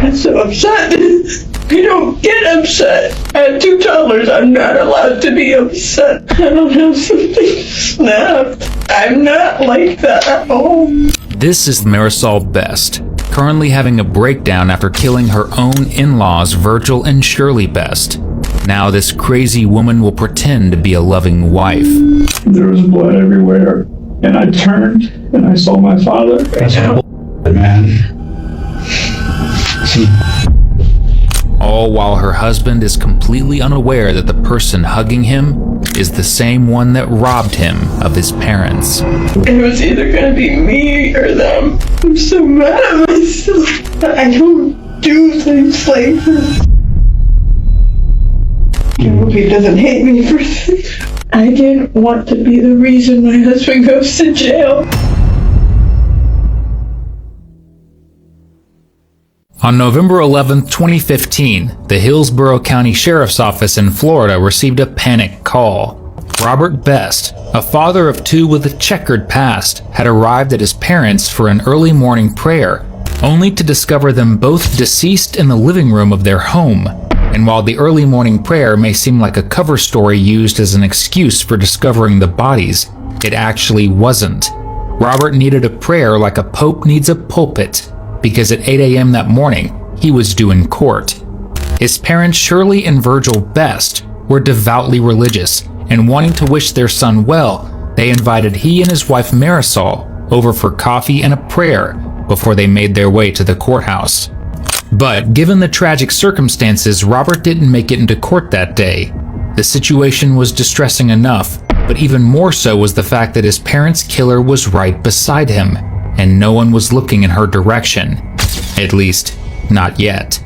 got so upset. I don't get upset. I have 2 toddlers. I'm not allowed to be upset. I don't know, something snapped. I'm not like that at all. This is Marisol Best, currently having a breakdown after killing her own in-laws Virgil and Shirley Best. Now this crazy woman will pretend to be a loving wife. There was blood everywhere, and I turned and I saw my father. That's man. All while her husband is completely unaware that the person hugging him is the same one that robbed him of his parents. It was either going to be me or them. I'm so mad at myself that I don't do things like this. I hope he doesn't hate me for this. I didn't want to be the reason my husband goes to jail. On November 11, 2015, the Hillsborough County Sheriff's Office in Florida received a panic call. Robert Best, a father of 2 with a checkered past, had arrived at his parents for an early morning prayer, only to discover them both deceased in the living room of their home. And while the early morning prayer may seem like a cover story used as an excuse for discovering the bodies, it actually wasn't. Robert needed a prayer like a pope needs a pulpit, because at 8 a.m. that morning, he was due in court. His parents Shirley and Virgil Best were devoutly religious, and wanting to wish their son well, they invited he and his wife Marisol over for coffee and a prayer before they made their way to the courthouse. But given the tragic circumstances, Robert didn't make it into court that day. The situation was distressing enough, but even more so was the fact that his parents' killer was right beside him, and no one was looking in her direction. At least, not yet.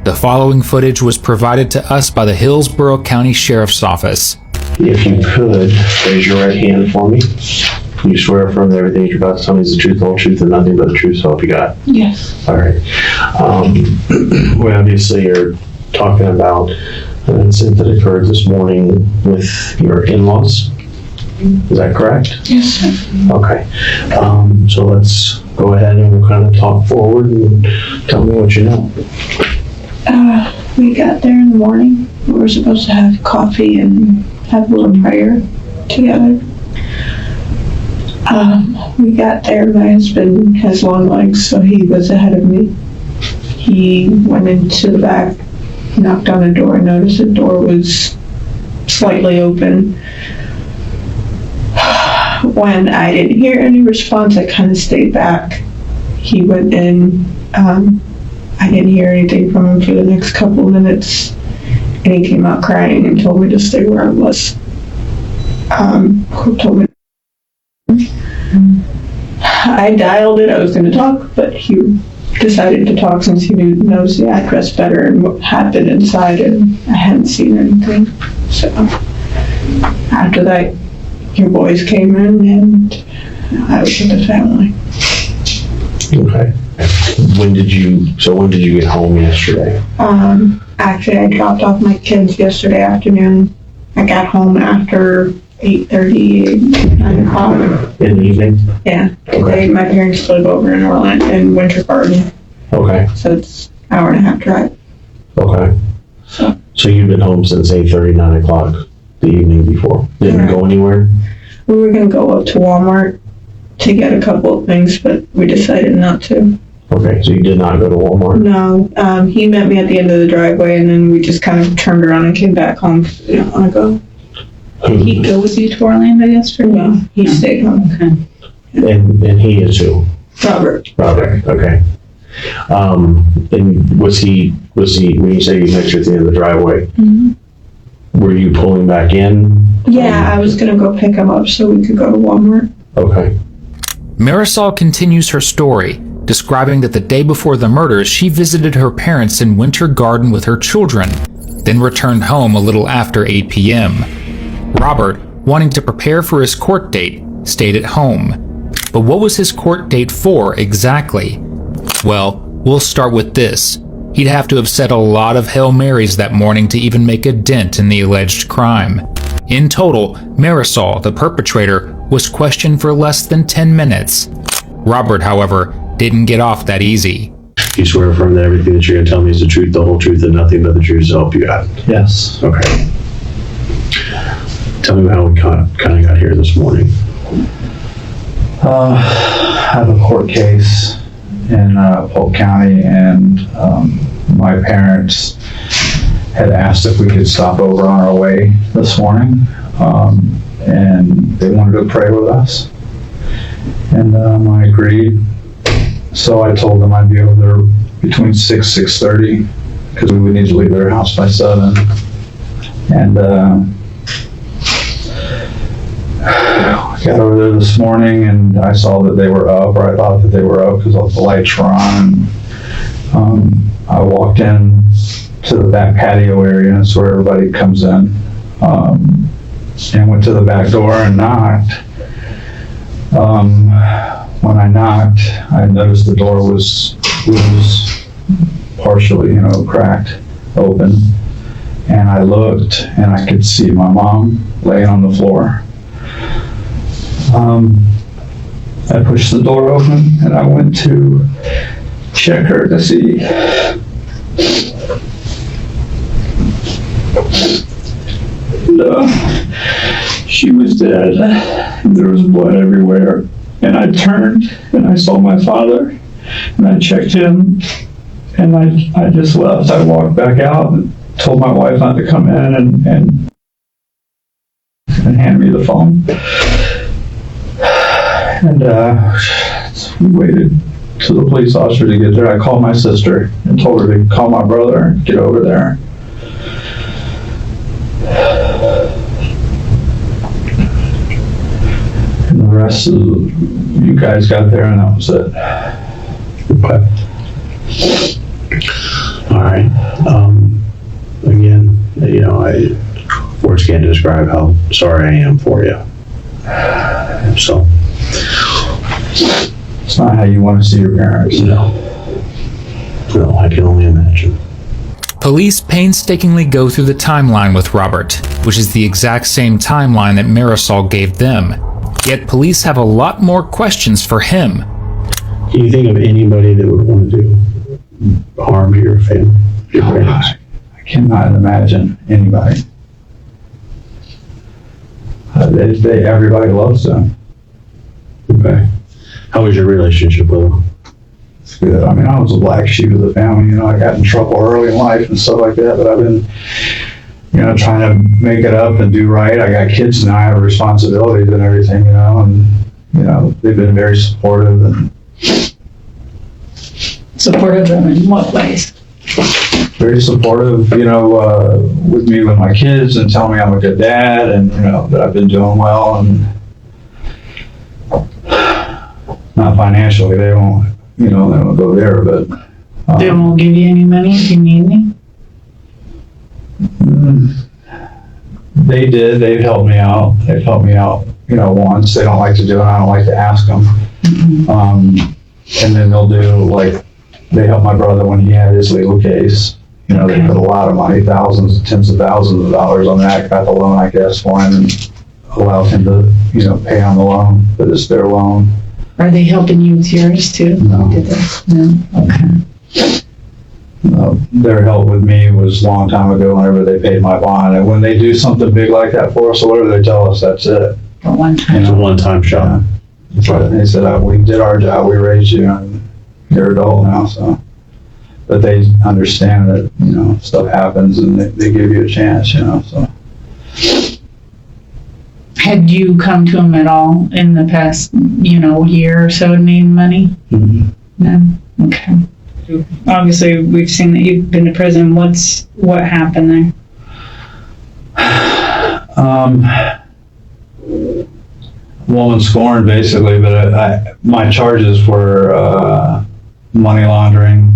The following footage was provided to us by the Hillsborough County Sheriff's Office. If you could, raise your right hand for me. You swear affirm that everything you're about to tell me is the truth, the whole truth, and nothing but the truth, so help you God. Yes. All right. We obviously are talking about an incident that occurred this morning with your in-laws. Is that correct? Yes, sir. Okay. So let's go ahead and we'll kind of talk forward and tell me what you know. We got there in the morning. We were supposed to have coffee and have a little prayer together. We got there. My husband has long legs, so he was ahead of me. He went into the back, knocked on the door, noticed the door was slightly open. When I didn't hear any response, I kind of stayed back. He went in. I didn't hear anything from him for the next couple of minutes, and he came out crying and told me to stay where I was. Told me. I dialed it. I was going to talk, but he decided to talk since he knows the address better and what happened inside, and I hadn't seen anything. So after that, your boys came in, and I was with the family. Okay. When did you get home yesterday? Actually, I dropped off my kids yesterday afternoon. I got home after 8:30, 9 o'clock. In the evening? Yeah. Okay. My parents live over in Orlando, in Winter Garden. Okay. So it's an hour and a half drive. Okay. So you've been home since 8:30, 9 o'clock the evening before? Didn't go anywhere? We were going to go up to Walmart to get a couple of things, but we decided not to. Okay, so you did not go to Walmart? No, he met me at the end of the driveway, and then we just kind of turned around and came back home. We didn't want to go. Did he go with you to Orlando yesterday? No, he stayed home. Okay. And he is who? Robert. Okay. And was he, when you say you met you at the end of the driveway, were you pulling back in? Yeah, I was going to go pick him up so we could go to Walmart. Okay. Marisol continues her story, describing that the day before the murders, she visited her parents in Winter Garden with her children, then returned home a little after 8 p.m. Robert, wanting to prepare for his court date, stayed at home. But what was his court date for exactly? Well, we'll start with this. He'd have to have said a lot of Hail Marys that morning to even make a dent in the alleged crime. In total, Marisol, the perpetrator, was questioned for less than 10 minutes. Robert, however, didn't get off that easy. You swear affirm that everything that you're gonna tell me is the truth, the whole truth, and nothing but the truth, so help you God? Yes. Okay. Tell me how we kind of got here this morning. I have a court case in Polk County, and my parents had asked if we could stop over on our way this morning, and they wanted to pray with us. And I agreed. So I told them I'd be over there between 6:30, because we would need to leave their house by 7. And I got over there this morning, and I saw that they were up, or I thought that they were up because all the lights were on. I walked in to the back patio area, and that's where everybody comes in, and went to the back door and knocked. When I knocked, I noticed the door was partially, cracked open, and I looked, and I could see my mom laying on the floor. I pushed the door open, and I went to check her to see. And, she was dead, and there was blood everywhere. And I turned, and I saw my father, and I checked him, and I just left. I walked back out and told my wife not to come in, and hand me the phone. And we waited till the police officer to get there. I called my sister and told her to call my brother and get over there. And the rest of you guys got there, and that was it. Okay. All right. Again, words can't describe how sorry I am for you. So. It's not how you want to see your parents. No, I can only imagine. Police painstakingly go through the timeline with Robert, which is the exact same timeline that Marisol gave them. Yet police have a lot more questions for him. Can you think of anybody that would want to do harm to your family, your parents? I cannot imagine anybody. Everybody loves them. Okay. How was your relationship with them? It's good. I mean, I was a black sheep of the family. I got in trouble early in life and stuff like that, but I've been, trying to make it up and do right. I got kids now. I have responsibilities and everything, and, they've been very supportive. And Supportive of them in what ways? very supportive, with me with my kids, and tell me I'm a good dad, and, that I've been doing well, and not financially, they won't go there, but. They won't give you any money if you need any? They did, they've helped me out, once. They don't like to do it, I don't like to ask them. And then they'll do, they helped my brother when he had his legal case. They put a lot of money, thousands, tens of thousands of dollars on that, got the loan, I guess, for him, and allowed him to, pay on the loan, but it's their loan. Are they helping you with yours too? No. Did they? No? Okay. Their help with me was a long time ago whenever they paid my bond, and when they do something big like that for us, or whatever they tell us, that's it. For one time. It's a one-time shot. But they said, we did our job, we raised you, and you're adult now, so. But they understand that, stuff happens, and they give you a chance, so. Had you come to them at all in the past, year or so and need money? Mm-hmm. No? Okay. Obviously, we've seen that you've been to prison. What happened there? Woman scorned, basically, but my charges were money laundering,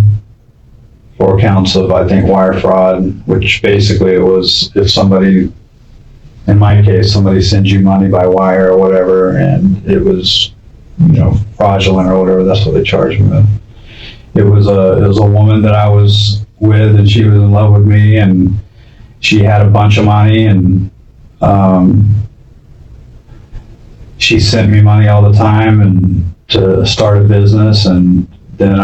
4 counts of, I think, wire fraud, which basically it was if somebody, in my case, somebody sends you money by wire or whatever, and it was, fraudulent or whatever, that's what they charged me with. It was a woman that I was with, and she was in love with me, and she had a bunch of money, and she sent me money all the time and to start a business, and then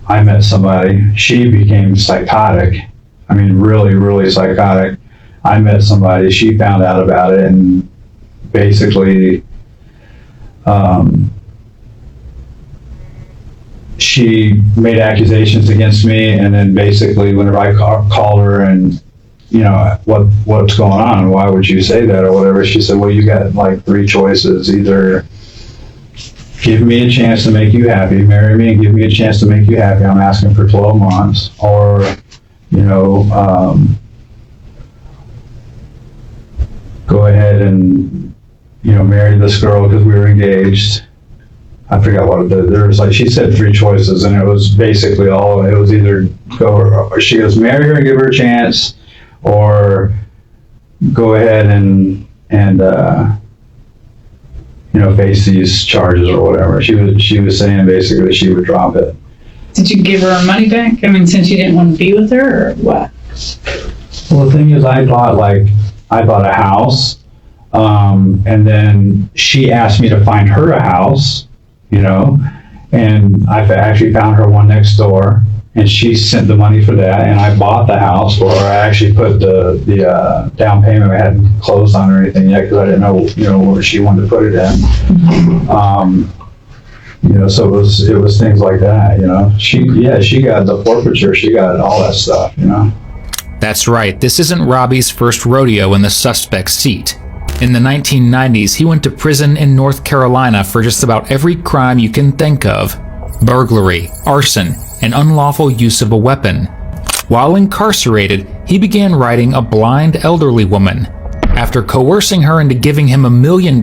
I met somebody, she became psychotic. I mean, really, really psychotic. I met somebody, she found out about it, and basically, she made accusations against me, and then basically, whenever I called her and, you know, what's going on? Why would you say that or whatever? She said, well, you got like 3 choices. Either give me a chance to make you happy, marry me and give me a chance to make you happy. I'm asking for 12 months. Or, you know, go ahead and, you know, marry this girl because we were engaged. I forgot what there was, like, she said 3 choices, and it was basically all, it was either go, or she goes, marry her and give her a chance, or go ahead and you know, face these charges or whatever. She was saying basically that she would drop it. Did you give her her money back? I mean, since you didn't want to be with her, or what? Well, the thing is, I bought a house, and then she asked me to find her a house, you know, and I actually found her one next door, and she sent the money for that, and I bought the house for her. I actually put the down payment. I hadn't closed on or anything yet because I didn't know, you know, where she wanted to put it in. You know, so it was things like that, you know. She got the forfeiture, she got all that stuff, you know. That's right, this isn't Robbie's first rodeo in the suspect's seat. In the 1990s, he went to prison in North Carolina for just about every crime you can think of: burglary, arson, and unlawful use of a weapon. While incarcerated, he began writing a blind elderly woman. After coercing her into giving him $1 million,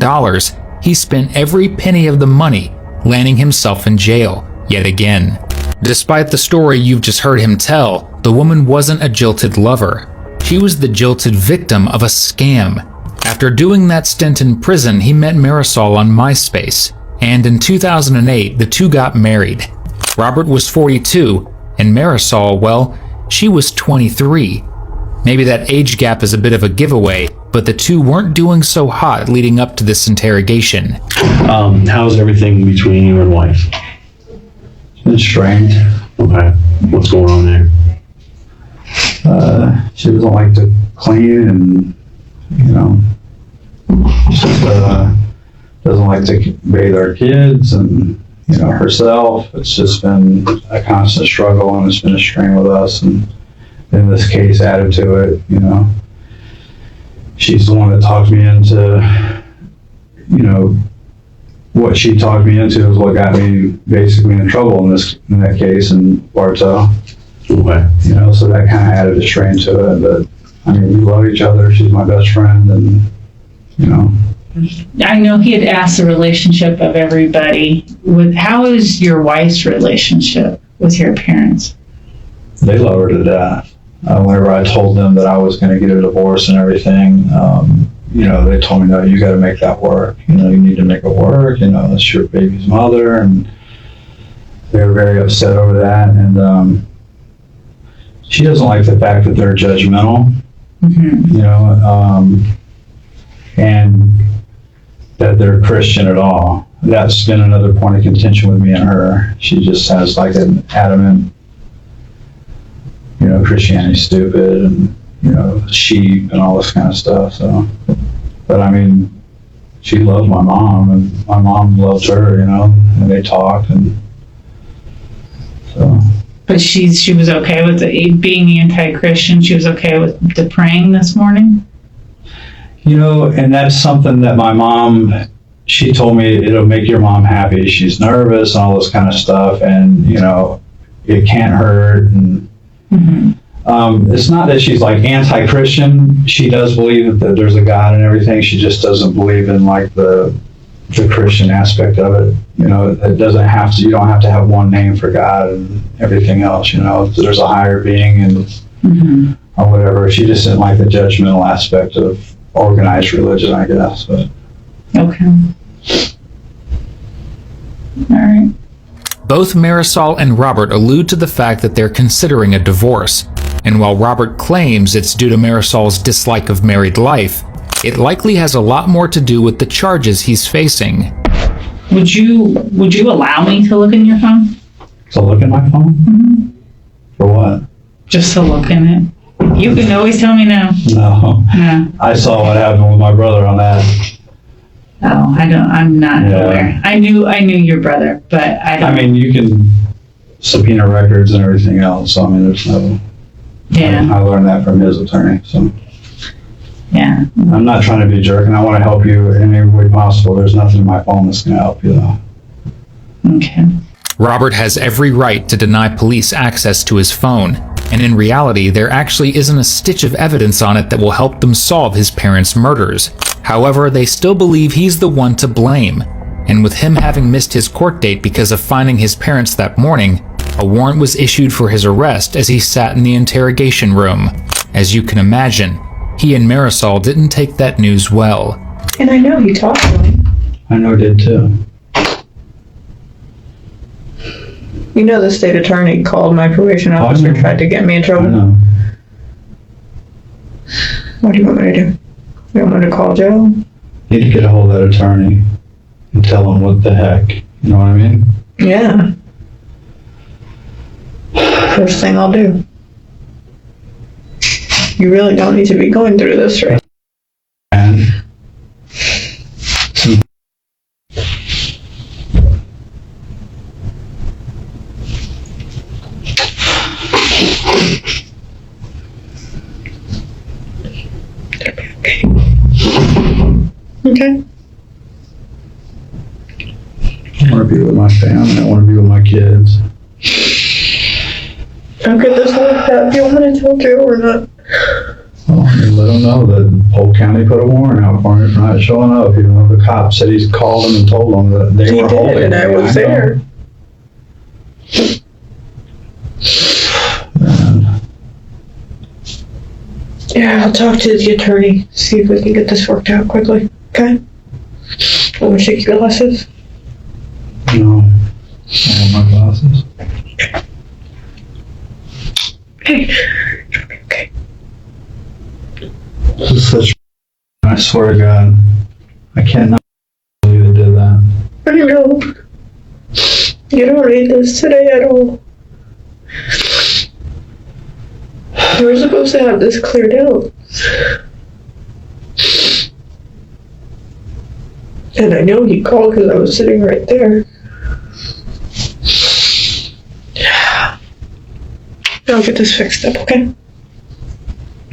he spent every penny of the money, landing himself in jail yet again. Despite the story you've just heard him tell, the woman wasn't a jilted lover. She was the jilted victim of a scam. After doing that stint in prison, he met Marisol on MySpace, and in 2008, the two got married. Robert was 42, and Marisol, well, she was 23. Maybe that age gap is a bit of a giveaway, but the two weren't doing so hot leading up to this interrogation. How's everything between you and wife? It's been strange. Okay. What's going on there? She doesn't like to clean, and, you know, she doesn't like to bathe our kids, and, you know, herself. It's just been a constant struggle, and it's been a strain with us, and in this case added to it, you know. She's the one that talked me into, you know, what she talked me into is what got me basically in trouble in that case in Bartow. Okay. You know, so that kind of added a strain to it, but I mean, we love each other. She's my best friend, and, you know. I know he had asked the relationship of everybody. How is your wife's relationship with your parents? They love her to death. Whenever I told them that I was going to get a divorce and everything, you know, they told me, no, you got to make that work. You know, you need to make it work. You know, that's your baby's mother, and they were very upset over that. And she doesn't like the fact that they're judgmental. Mm-hmm. You know, and that they're Christian at all. That's been another point of contention with me and her. She just has like an adamant, you know, Christianity's stupid, and, you know, sheep and all this kind of stuff. So, but I mean, she loved my mom, and my mom loved her, you know, and they talked, and so. But she was okay with being anti-Christian. She was okay with the praying this morning. You know, and that's something that my mom, she told me it'll make your mom happy. She's nervous and all this kind of stuff, and, you know, it can't hurt. And it's not that she's like anti-Christian. She does believe that there's a God and everything. She just doesn't believe in like the Christian aspect of it. You know, it doesn't have to, you don't have to have one name for God and everything else, you know. There's a higher being, and or whatever. She just didn't like the judgmental aspect of organized religion, I guess. But okay. All right. Both Marisol and Robert allude to the fact that they're considering a divorce, and while Robert claims it's due to Marisol's dislike of married life, it likely has a lot more to do with the charges he's facing. Would you allow me to look in your phone? To look at my phone? For what? Just to look in it. You can always tell me no. No. No. I saw what happened with my brother on that. Oh, I'm not Yeah. aware. I knew your brother, but I don't. I mean, you can subpoena records and everything else, so I mean, there's no, yeah, I learned that from his attorney, so. yeah. I'm not trying to be a jerk, and I want to help you in every way possible. There's nothing in my phone that's going to help you, though. Okay. Robert has every right to deny police access to his phone, and in reality, there actually isn't a stitch of evidence on it that will help them solve his parents' murders. However, they still believe he's the one to blame, and with him having missed his court date because of finding his parents that morning, a warrant was issued for his arrest as he sat in the interrogation room. As you can imagine, he and Marisol didn't take that news well. And I know he talked to him. I know did too. You know the state attorney called my probation officer, tried to get me in I trouble. know. What do you want me to do? You want me to call Joe? You need to get a hold of that attorney and tell him what the heck. You know what I mean? Yeah. First thing I'll do. You really don't need to be going through this right And Okay. I want to be with my family. I want to be with my kids. I'll get this worked out. Do you want me to tell Joe or not? Well, I mean, let them know that Polk County put a warrant out for me for not showing up, even though the cop said he's called them and told them that they He were did, holding and me. I was know. there. Man, Yeah, I'll talk to the attorney, see if we can get this worked out quickly. Okay? Want me to shake your glasses? no. I want my glasses. Okay. Okay. This is such. I swear to God, I cannot believe they did that. I know. You don't read this today at all. You were supposed to have this cleared out. And I know he called because I was sitting right there. I'll get this fixed up, okay?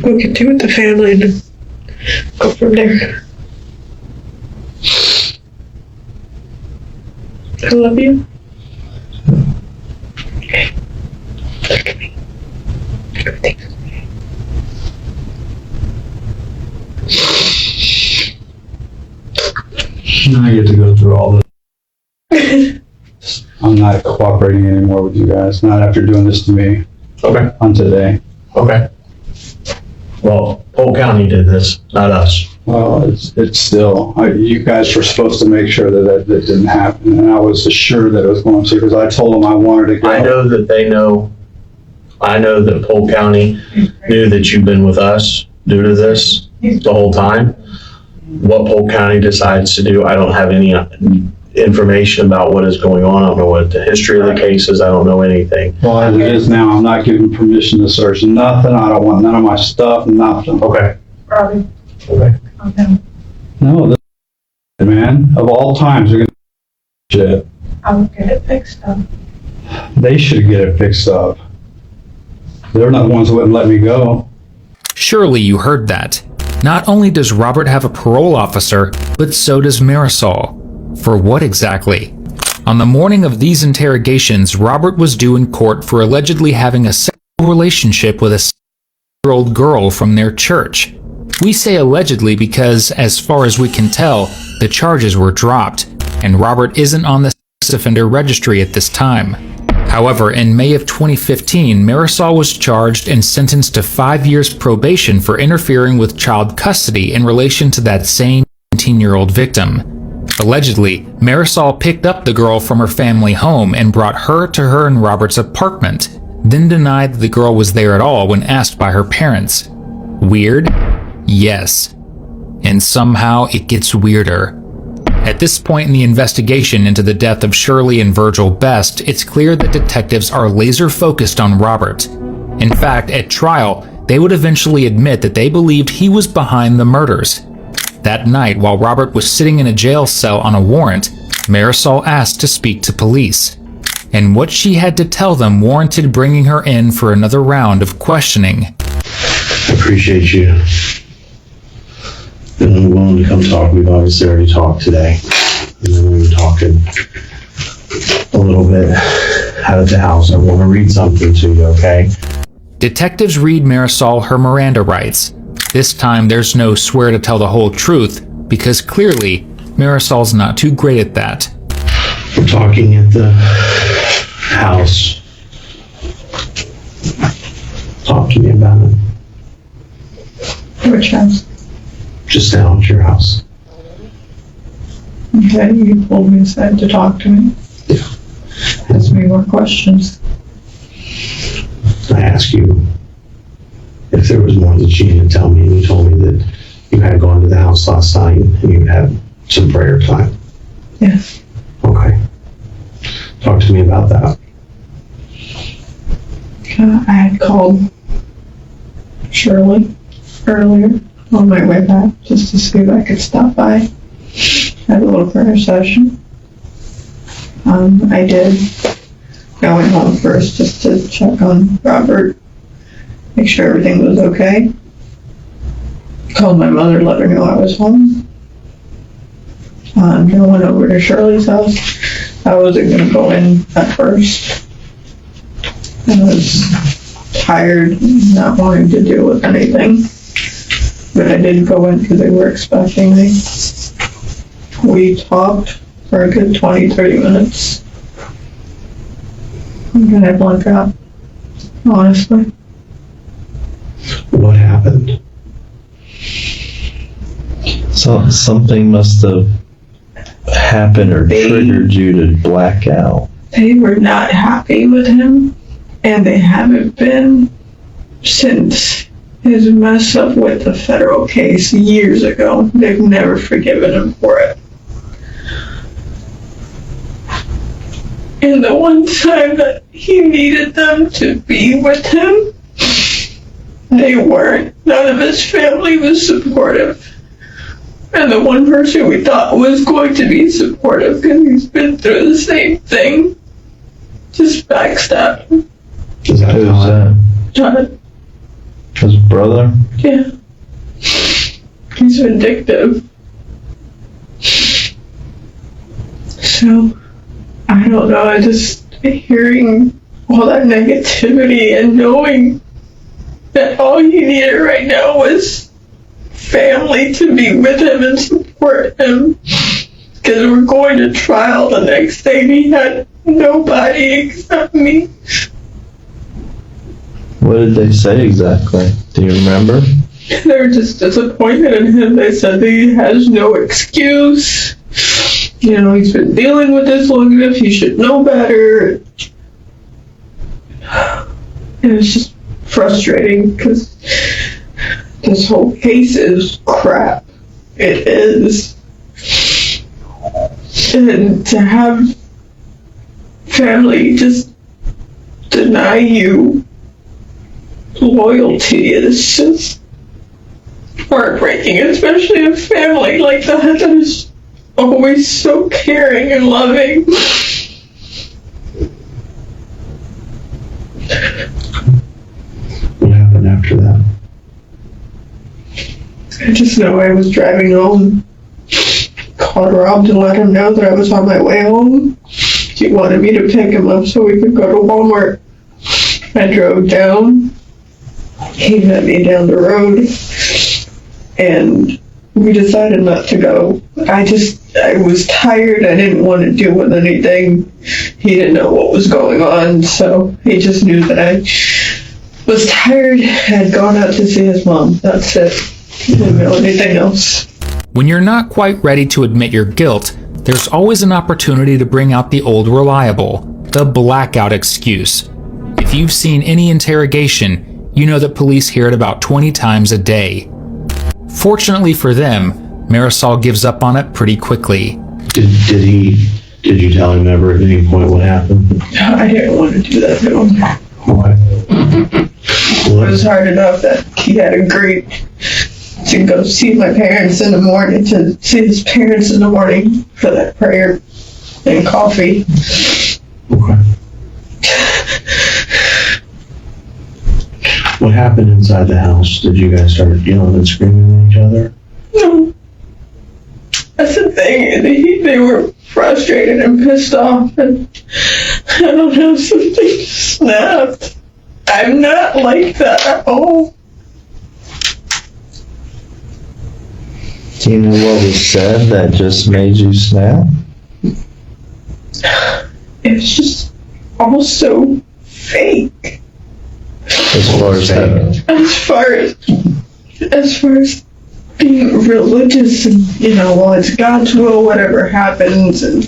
We'll get to with the family and go from there. I love you. Okay. Look at me. Everything's okay. Now I get to go through all this. I'm not cooperating anymore with you guys. Not after doing this to me Okay. on today. Okay. Well, Polk County did this, not us. Well, it's still, you guys were supposed to make sure that didn't happen, and I was assured that it was going to, because I told them I wanted to go. I know that they know, I know that Polk County knew that you've been with us due to this the whole time. What Polk County decides to do, I don't have any information about what is going on. I don't know what the history of the case is. I don't know anything. Well, as it is now, I'm not giving permission to search nothing. I don't want none of my stuff, nothing. Okay. Robbie. Okay. Okay. No, this man, of all times, they're gonna shit. I'll get it fixed up. They should get it fixed up. They're not the ones that wouldn't let me go. Surely you heard that. Not only does Robert have a parole officer, but so does Marisol. For what exactly? On the morning of these interrogations, Robert was due in court for allegedly having a sexual relationship with a 6-year-old girl from their church. We say allegedly because, as far as we can tell, the charges were dropped, and Robert isn't on the sex offender registry at this time. However, in May of 2015, Marisol was charged and sentenced to 5 years probation for interfering with child custody in relation to that same 19-year-old victim. Allegedly, Marisol picked up the girl from her family home and brought her to her and Robert's apartment, then denied that the girl was there at all when asked by her parents. Weird? Yes. And somehow it gets weirder. At this point in the investigation into the death of Shirley and Virgil Best, it's clear that detectives are laser focused on Robert. In fact, at trial, they would eventually admit that they believed he was behind the murders. That night, while Robert was sitting in a jail cell on a warrant, Marisol asked to speak to police. And what she had to tell them warranted bringing her in for another round of questioning. I appreciate you being willing to come talk. We've obviously already talked today. And then we were talking a little bit out at the house. I want to read something to you, okay? Detectives read Marisol her Miranda rights. This time there's no swear to tell the whole truth, because clearly Marisol's not too great at that. We're talking at the house. Talk to me about it. Which house? Just down at your house. Okay, you pulled me aside to talk to me. Yeah. Ask me more questions. I asked you if there was more that you needed to tell me, and you told me that you had gone to the house last night and you had some prayer time. Yes. Okay. Talk to me about that. I had called Shirley earlier on my way back just to see if I could stop by. Have a little prayer session. I did. I went home first just to check on Robert, make sure everything was okay. Called my mother, let her know I was home. I went over to Shirley's house. I wasn't going to go in at first. I was tired, not wanting to deal with anything. But I did go in because they were expecting me. We talked for a good 20-30 minutes. I'm gonna blank out, honestly. What happened? So something must have happened or triggered you to black out. They were not happy with him, and they haven't been since his mess up with the federal case years ago. They've never forgiven him for it. And the one time that he needed them to be with him, they weren't. None of his family was supportive. And the one person we thought was going to be supportive, because he's been through the same thing, just backstabbed him. Is that Who's how that? John, His brother? yeah. He's vindictive. So, I don't know, I just, hearing all that negativity and knowing that all he needed right now was family to be with him and support him. Because we're going to trial the next day and he had nobody except me. What did they say exactly? Do you remember? They were just disappointed in him. They said that he has no excuse. You know, he's been dealing with this long enough. He should know better. And it's just frustrating because this whole case is crap. It is. And to have family just deny you loyalty is just heartbreaking, especially a family like that is always so caring and loving. What happened after that? I just know I was driving home, called Rob to let him know that I was on my way home. He wanted me to pick him up so we could go to Walmart. I drove down. He met me down the road, and we decided not to go. I was tired. I didn't want to deal with anything. He didn't know what was going on, so he just knew that I was tired, had gone out to see his mom. That's it. He didn't know anything else. When you're not quite ready to admit your guilt, there's always an opportunity to bring out the old reliable, the blackout excuse. If you've seen any interrogation, you know that police hear it about 20 times a day. Fortunately for them, Marisol gives up on it pretty quickly. Did you tell him ever at any point what happened? I didn't want to do that to him. Why? It was hard enough that he had agreed to go see my parents in the morning, to see his parents in the morning for that prayer and coffee. Okay. What happened inside the house? Did you guys start yelling and screaming at each other? No. That's the thing. They were frustrated and pissed off, and I don't know, something snapped. I'm not like that at all. Do you know what was said that just made you snap? It's just all so fake. As far as that, As far as being religious and, well, it's God's will, whatever happens, and,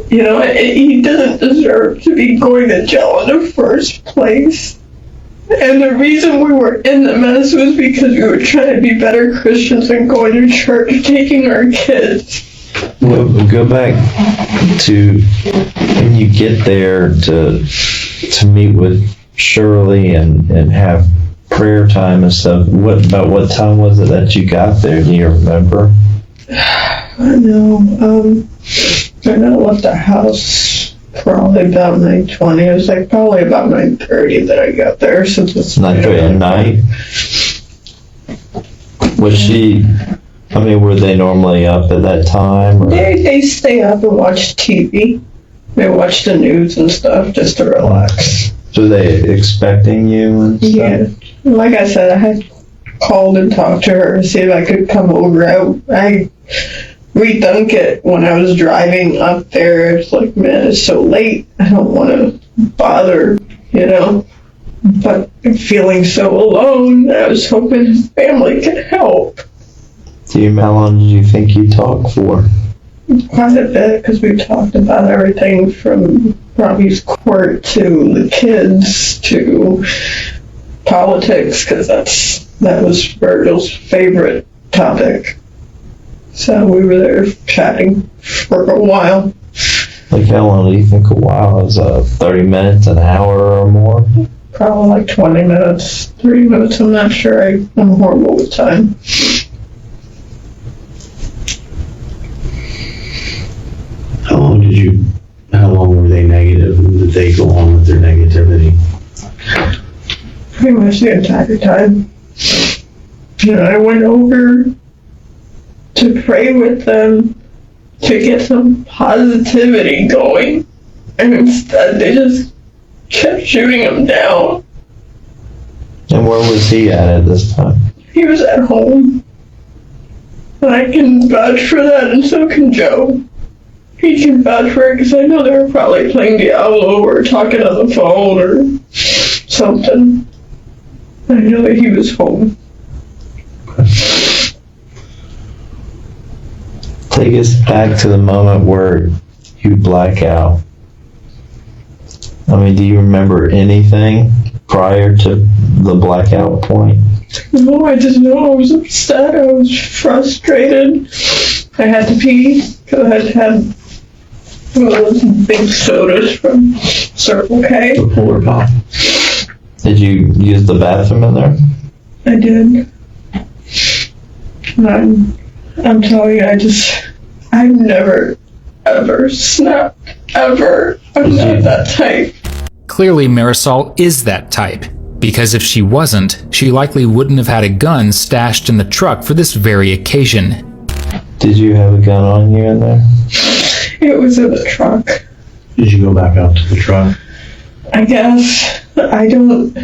he doesn't deserve to be going to jail in the first place. And the reason we were in the mess was because we were trying to be better Christians and going to church, taking our kids. we'll go back to when you get there to meet with Shirley and have prayer time and stuff. About what time was it that you got there? Do you remember? I know. I left the house probably about 9:20. It was probably about 9:30 that I got there, since it's 9:30 at night. Was she? Were they normally up at that time? Or? They stay up and watch TV. They watch the news and stuff just to relax. So they expecting you and stuff? Yeah. Like I said, I had called and talked to her to see if I could come over. I redunk it when I was driving up there. It's like, man, it's so late. I don't want to bother, But I'm feeling so alone. I was hoping his family could help. How long did you think you talked for? Quite a bit, because we talked about everything from Robbie's court to the kids to politics, because that was Virgil's favorite topic. So we were there chatting for a while. How long do you think a while is? 30 minutes, an hour or more? Probably 20 minutes, 30 minutes, I'm not sure. I'm horrible with time. How long were they negative? Did they go on with their negativity? Pretty much the entire time. I went over to pray with them to get some positivity going, and instead they just kept shooting him down. And where was he at this time? He was at home. And I can vouch for that, and so can Joe. He can vouch for it, because I know they were probably playing Diablo or talking on the phone or something. I know that he was home. Take us back to the moment where you black out. Do you remember anything prior to the blackout point? No, I just know I was upset. I was frustrated. I had to pee because I had one of those big sodas from Circle K. The Polar Pop. Did you use the bathroom in there? I did. And I'm telling you, I've never, ever snapped. Ever. I'm not that type. Clearly, Marisol is that type, because if she wasn't, she likely wouldn't have had a gun stashed in the truck for this very occasion. Did you have a gun on you in there? It was in the truck. Did you go back out to the truck? I guess. I don't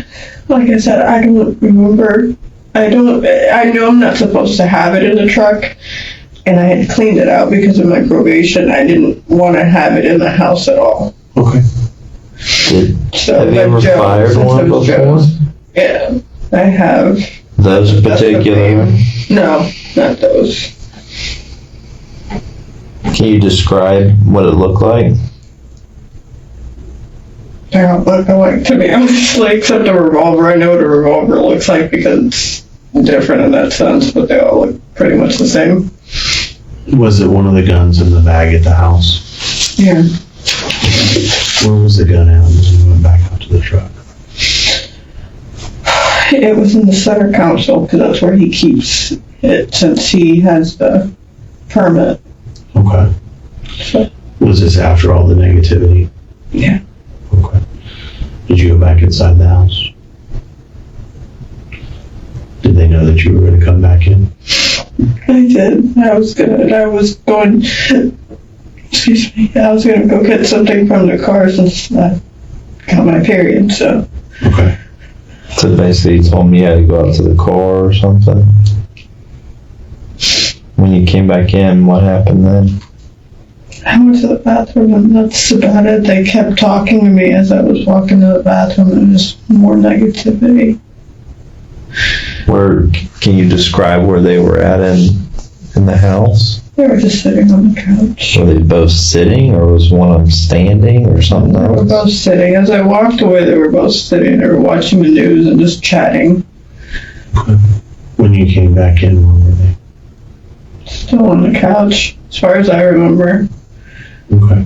remember. I know I'm not supposed to have it in the truck, and I had cleaned it out because of my probation. I didn't want to have it in the house at all. Okay. Have you ever fired one before? Yeah, I have. Those particular? No, not those. Can you describe what it looked like? They don't look alike to me, honestly, except a revolver. I know what a revolver looks like because it's different in that sense, but they all look pretty much the same. Was it one of the guns in the bag at the house? Yeah. Where was the gun at when you went back out to the truck? It was in the center console because that's where he keeps it since he has the permit. Okay. So, Was this after all the negativity? yeah. Okay. Did you go back inside the house? Did they know that you were going to come back in? I did. I was going, excuse me, I was going to go get something from the car since I got my period, so. Okay. So basically, you told me you had to go out to the car or something. When you came back in, what happened then? I went to the bathroom and that's about it. They kept talking to me as I was walking to the bathroom and just more negativity. Where can you describe where they were at in the house? They were just sitting on the couch. Were they both sitting, or was one of them standing, or something They were else? both sitting. As I walked away, they were both sitting. They were watching the news and just chatting. When you came back in, where were they? Still on the couch, as far as I remember. Okay.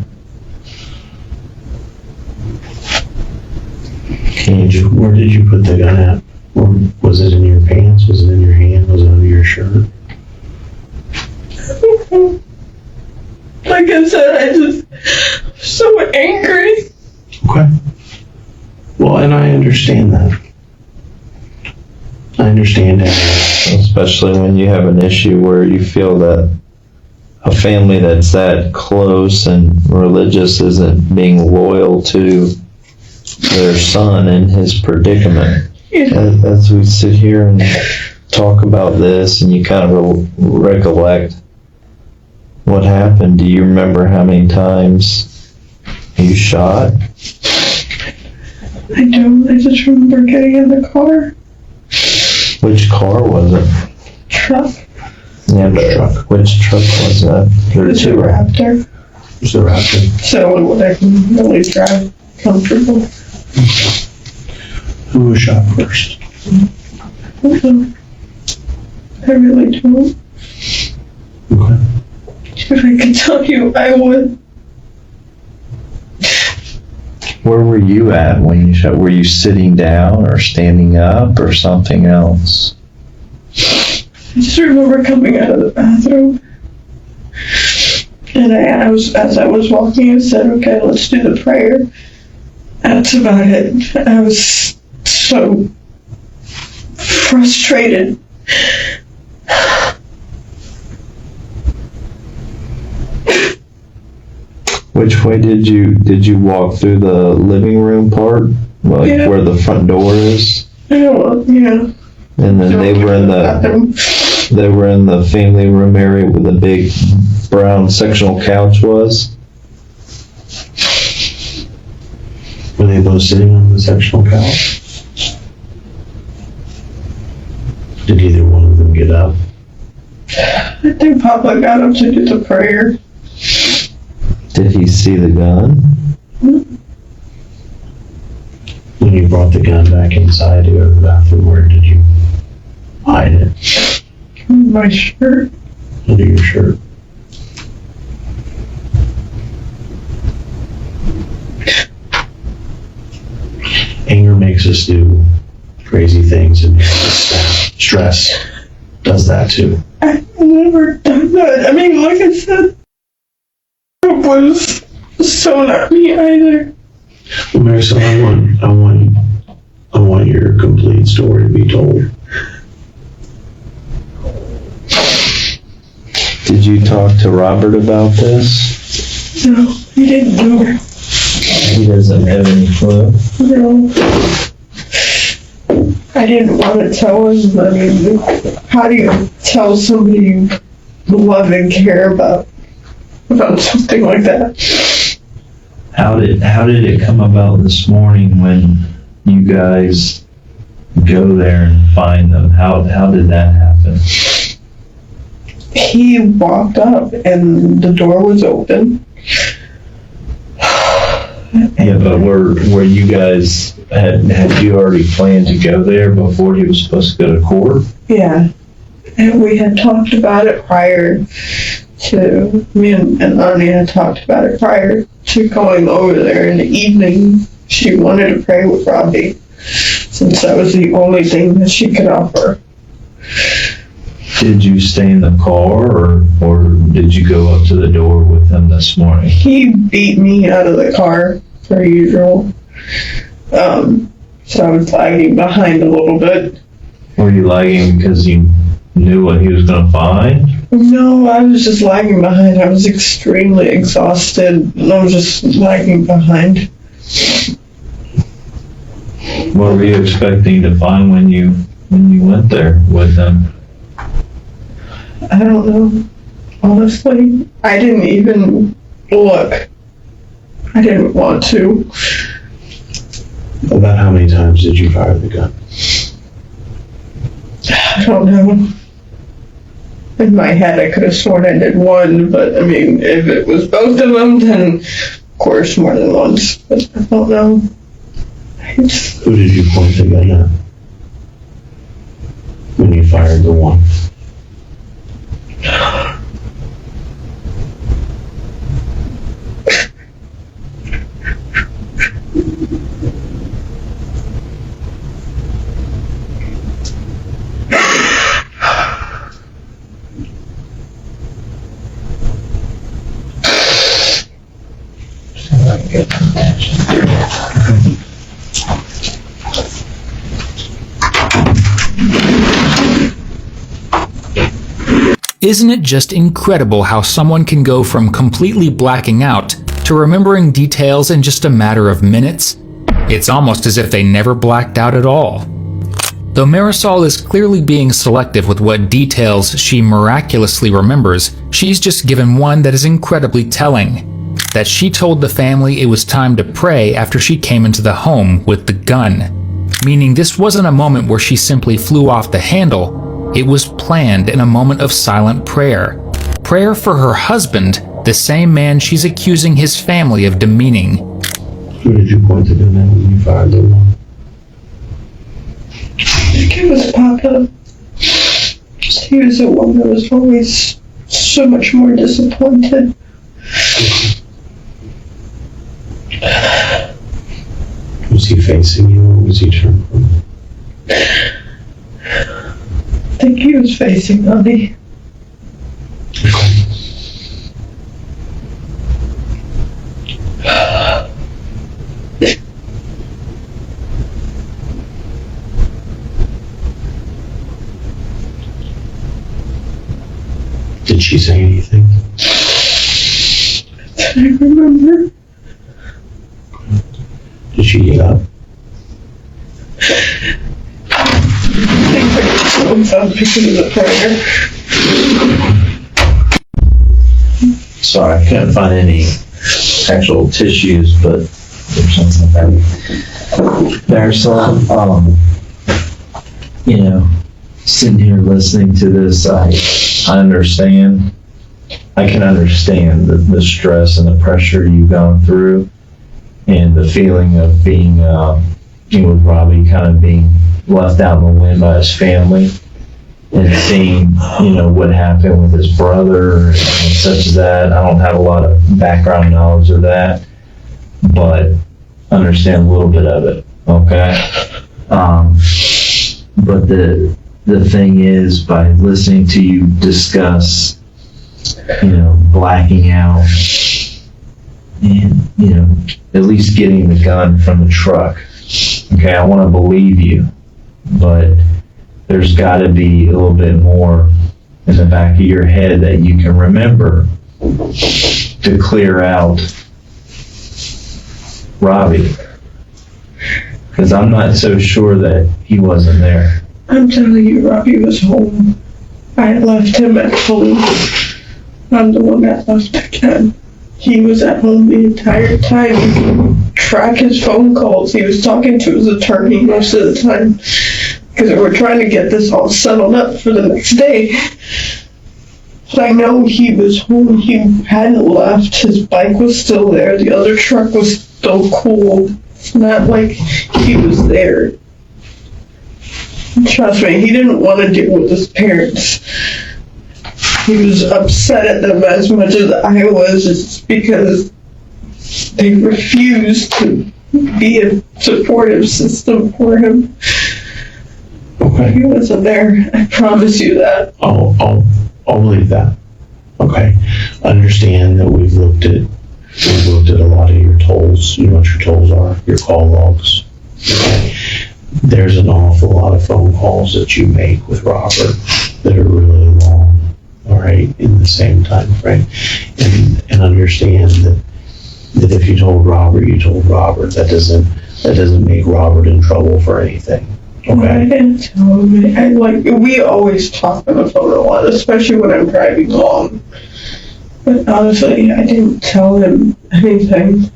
Where did you put the gun at? Or was it in your pants? Was it in your hand? Was it under your shirt? Like I said, I just so angry. Okay. Well, and I understand that. I understand that. Especially when you have an issue where you feel that a family that's that close and religious isn't being loyal to their son in his predicament. Yeah. As we sit here and talk about this and you kind of recollect what happened, do you remember how many times you shot? I don't. I just remember getting in the car. Which car was it? Truck. Yeah, but which truck was that? It was a Raptor. It's the Raptor. So what I can really drive comfortable. Who was shot first? I really don't. Okay. If I could tell you, I would. Where were you at when you shot? Were you sitting down or standing up or something else? I just remember coming out of the bathroom. And as I was walking, I said, okay, let's do the prayer. That's about it. I was so frustrated. Which way did you walk through the living room part, like Yeah. where the front door is, Yeah. and then they were in the family room area where the big brown sectional couch was? Were they both sitting on the sectional couch? Did either one of them get up? I think Papa got up to do the prayer. Did he see the gun? When you brought the gun back inside to go to the bathroom, where did you hide it? My shirt. Under your shirt. Anger makes us do crazy things, and stress does that too. I've never done that. I mean, like I said, it was so not me either. Well, Marisol, I want your complete story to be told. Did you talk to Robert about this? No, he didn't know. He doesn't have any clue. No. I didn't want to tell him. I mean, how do you tell somebody you love and care about something like that? How did it come about this morning when you guys go there and find them? How did that happen? He walked up and the door was open. Yeah, but were you guys had you already planned to go there before he was supposed to go to court? Yeah. And we had talked about it prior me and Ani had talked about it prior to going over there in the evening. She wanted to pray with Robbie, since that was the only thing that she could offer. Did you stay in the car, or did you go up to the door with him this morning? He beat me out of the car, per usual. So I was lagging behind a little bit. Were you lagging because you knew what he was going to find? No, I was just lagging behind. I was extremely exhausted, and I was just lagging behind. What were you expecting to find when you went there with him? I don't know. Honestly, I didn't even look. I didn't want to. About how many times did you fire the gun? I don't know. In my head, I could have sworn I did one, but I mean, if it was both of them, then of course more than once. But I don't know. Who did you point the gun at when you fired the one? Isn't it just incredible how someone can go from completely blacking out to remembering details in just a matter of minutes? It's almost as if they never blacked out at all. Though Marisol is clearly being selective with what details she miraculously remembers, she's just given one that is incredibly telling. That she told the family it was time to pray after she came into the home with the gun. Meaning this wasn't a moment where she simply flew off the handle. It was planned in a moment of silent prayer. Prayer for her husband, the same man she's accusing his family of demeaning. Who did you point the gun at when you fired the one? I think it was Papa. He was the one that was always so much more disappointed. Was he facing you, or was he turned from you? I think he was facing Ani. Okay. Did she say anything? I remember. Did she get up? I think they were so up because of the prayer. Sorry, I couldn't find any actual tissues, but there's something like that. Marisol, sitting here listening to this, I understand. I can understand the stress and the pressure you've gone through, and the feeling of being, with Robbie kind of being left out in the wind by his family, and seeing, what happened with his brother and such as that. I don't have a lot of background knowledge of that, but understand a little bit of it, okay? But the thing is, by listening to you discuss, blacking out, and, at least getting the gun from the truck, okay, I want to believe you, but there's got to be a little bit more in the back of your head that you can remember to clear out Robbie. Because I'm not so sure that he wasn't there. I'm telling you, Robbie was home. I left him at home. I'm the one that left again. He was at home the entire time. You can track his phone calls. He was talking to his attorney most of the time because we were trying to get this all settled up for the next day. But I know he was home. He hadn't left. His bike was still there. The other truck was still cool. It's not like he was there. Trust me, he didn't want to deal with his parents. he was upset at them as much as I was, just because they refused to be a supportive system for him. Okay. He wasn't there. I promise you that. I'll believe that. Okay. Understand that we've looked at a lot of your tolls. You know what your tolls are, your call logs. Okay. There's an awful lot of phone calls that you make with Robert that are really long, all right, in the same time frame. And understand that if you told Robert, you told Robert. That doesn't make Robert in trouble for anything. Okay. I didn't tell him. We always talk on the phone a lot, especially when I'm driving long. But honestly, I didn't tell him anything.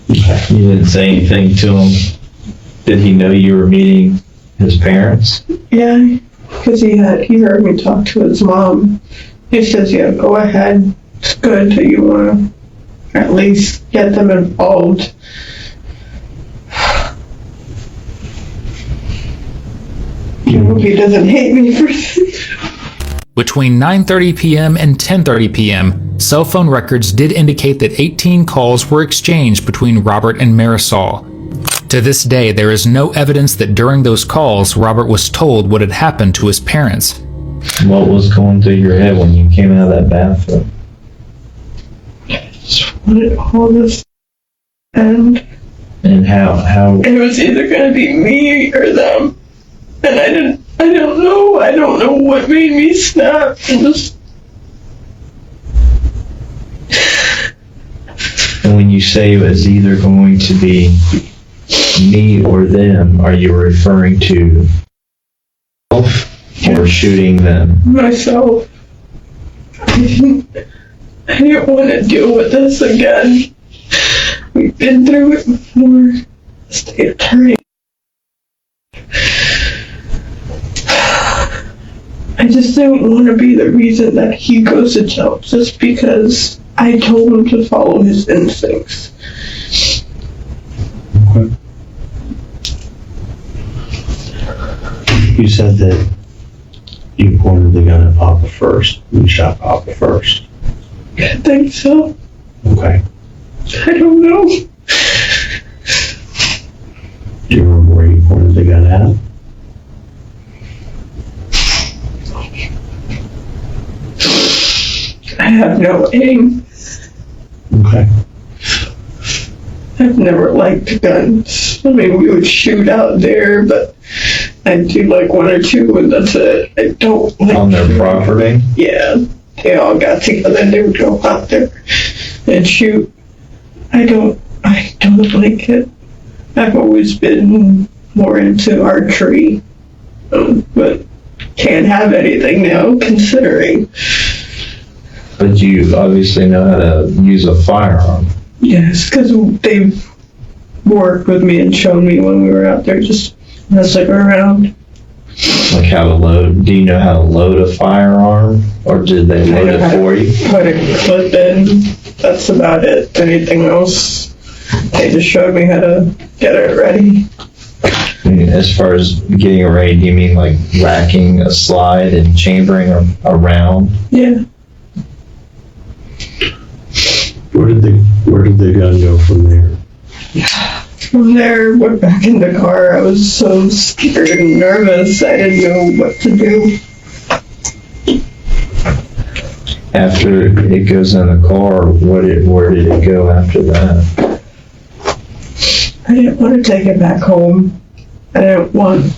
You didn't say anything to him? Did he know you were meeting his parents? Yeah, because he heard me talk to his mom. He says, yeah, go ahead. It's good that you want to at least get them involved. I hope he doesn't hate me for this. Between 9:30 p.m. and 10:30 p.m., cell phone records did indicate that 18 calls were exchanged between Robert and Marisol. To this day, there is no evidence that during those calls, Robert was told what had happened to his parents. What was going through your head when you came out of that bathroom? Just wanted all this to end. And how? It was either going to be me or them. And I don't know. I don't know what made me snap. And when you say it was either going to be me or them, are you referring to yourself or shooting them? Myself. I didn't want to deal with this again. We've been through it before. State attorney. I just didn't want to be the reason that he goes to jail just because I told him to follow his instincts. Okay. You said that you pointed the gun at Papa first. You shot Papa first. I think so. Okay. I don't know. Do you remember where you pointed the gun at? I have no aim. Okay. I've never liked guns. I mean, we would shoot out there, but I do like one or two, and that's it. I don't like On their property? Yeah, they all got together and they would go out there and shoot. I don't like it. I've always been more into archery, but can't have anything now considering. But you obviously know how to use a firearm. Yes, because they've worked with me and shown me when we were out there just messing around. Like how to load. Do you know how to load a firearm? Or did they load it for you? Put a clip in. That's about it. Anything else, they just showed me how to get it ready. I mean, as far as getting it ready, do you mean like racking a slide and chambering a round? Yeah. Where did the gun go from there? From there, went back in the car. I was so scared and nervous. I didn't know what to do. After it goes in the car, where did it go after that? I didn't want to take it back home. I didn't want